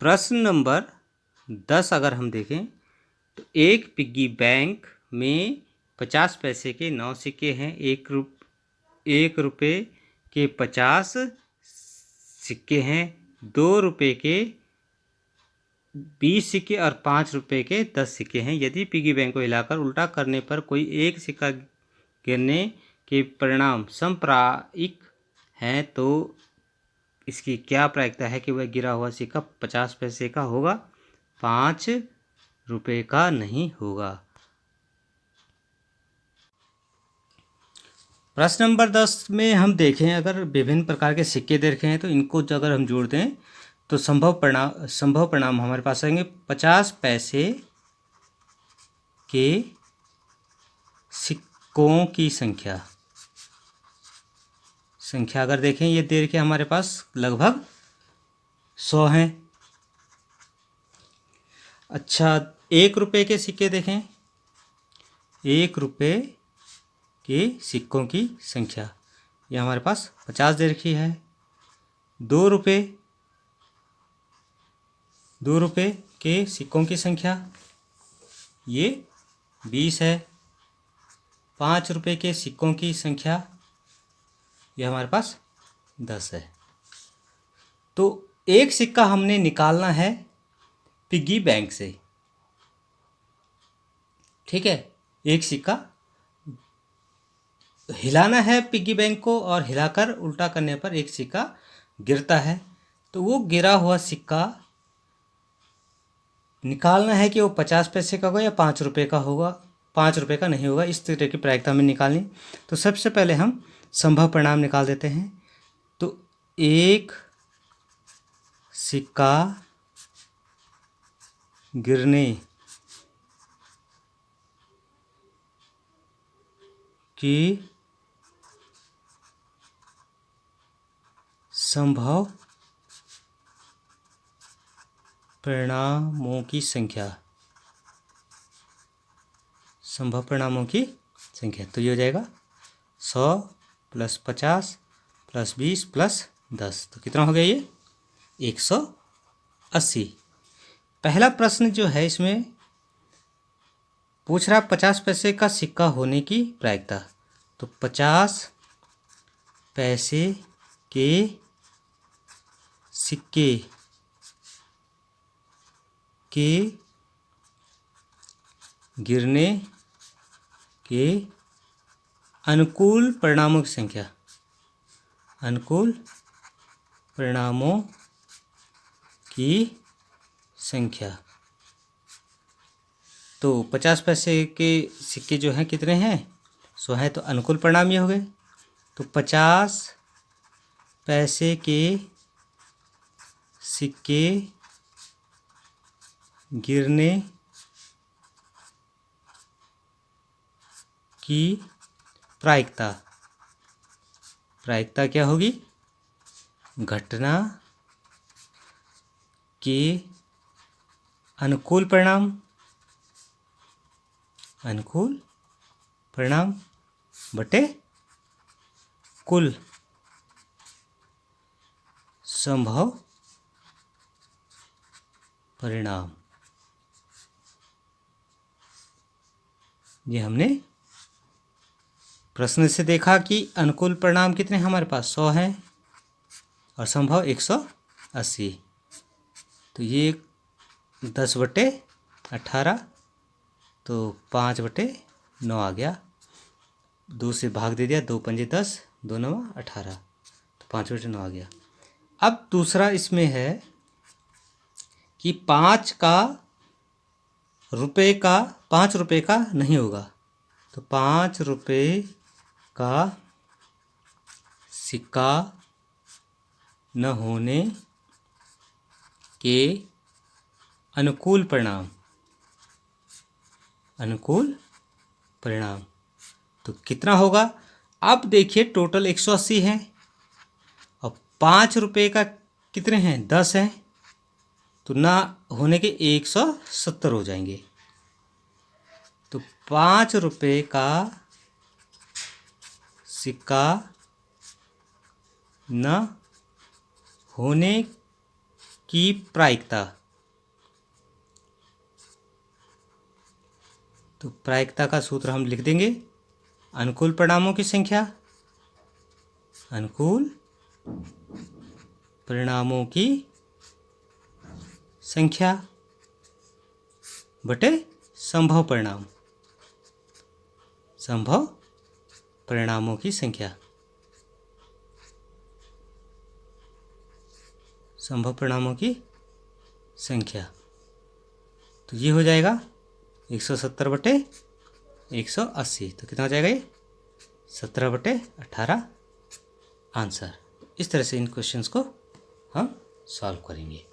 प्रश्न नंबर 10 अगर हम देखें तो एक पिग्गी बैंक में 50 पैसे के 9 सिक्के हैं। एक रुपये के 50 सिक्के हैं। 2 रुपये के 20 सिक्के और 5 रुपये के 10 सिक्के हैं। यदि पिग्गी बैंक को हिलाकर उल्टा करने पर कोई एक सिक्का गिरने के परिणाम समप्रायिक हैं तो इसकी क्या प्रायिकता है कि वह गिरा हुआ सिक्का 50 पैसे का होगा, 5 रुपये का नहीं होगा। प्रश्न नंबर 10 में हम देखें, अगर विभिन्न प्रकार के सिक्के देखे हैं तो इनको अगर हम जोड़ दें तो संभव परिणाम हमारे पास आएंगे। 50 पैसे के सिक्कों की संख्या अगर देखें, ये दे के हमारे पास लगभग 100 हैं। अच्छा, 1 रुपये के सिक्के देखें। 1 रुपये के सिक्कों की संख्या ये हमारे पास 50 दे रखी है। 2 रुपये के सिक्कों की संख्या ये 20 है। 5 रुपये के सिक्कों की संख्या ये हमारे पास 10 है। तो एक सिक्का हमने निकालना है पिग्गी बैंक से, ठीक है। एक सिक्का हिलाना है पिग्गी बैंक को और हिलाकर उल्टा करने पर एक सिक्का गिरता है। तो वो गिरा हुआ सिक्का निकालना है कि वो 50 पैसे का होगा या 5 रुपये का होगा। 5 रुपये का नहीं होगा। इस तरह की प्रायिकता में निकालनी। तो सबसे पहले हम संभव परिणाम निकाल देते हैं। तो एक सिक्का गिरने की संभव परिणामों की संख्या तो ये हो जाएगा 100 + 50 + 20 + 10। तो कितना हो गया ये 180। पहला प्रश्न जो है इसमें पूछ रहा 50 पैसे का सिक्का होने की प्रायिकता। तो 50 पैसे के सिक्के के गिरने के अनुकूल परिणामों की संख्या तो 50 पैसे के सिक्के जो हैं कितने हैं 100 हैं। तो अनुकूल परिणाम ये हो गए। तो 50 पैसे के सिक्के गिरने की प्रायिकता क्या होगी, घटना के अनुकूल परिणाम बटे कुल संभव परिणाम। ये हमने प्रश्न से देखा कि अनुकूल परिणाम कितने हमारे पास 100 हैं और संभव 180। तो ये 10/18 तो 5/9 आ गया। 2 से भाग दे दिया, 2 पंजे 10, 2 9 18, तो 5/9 आ गया। अब दूसरा इसमें है कि 5 रुपये का नहीं होगा। तो 5 रुपये का सिक्का न होने के अनुकूल परिणाम तो कितना होगा। अब देखिए टोटल 180 है और 5 रुपये का कितने हैं 10 हैं। तो ना होने के 170 हो जाएंगे। तो 5 रुपये का सिक्का न होने की प्रायिकता। तो प्रायिकता का सूत्र हम लिख देंगे, अनुकूल परिणामों की संख्या, अनुकूल परिणामों की संख्या बटे संभव परिणाम, संभव परिणामों की संख्या, संभव परिणामों की संख्या। तो ये हो जाएगा 170 बटे 180। तो कितना हो जाएगा ये 17 बटे 18 आंसर। इस तरह से इन क्वेश्चंस को हम सॉल्व करेंगे।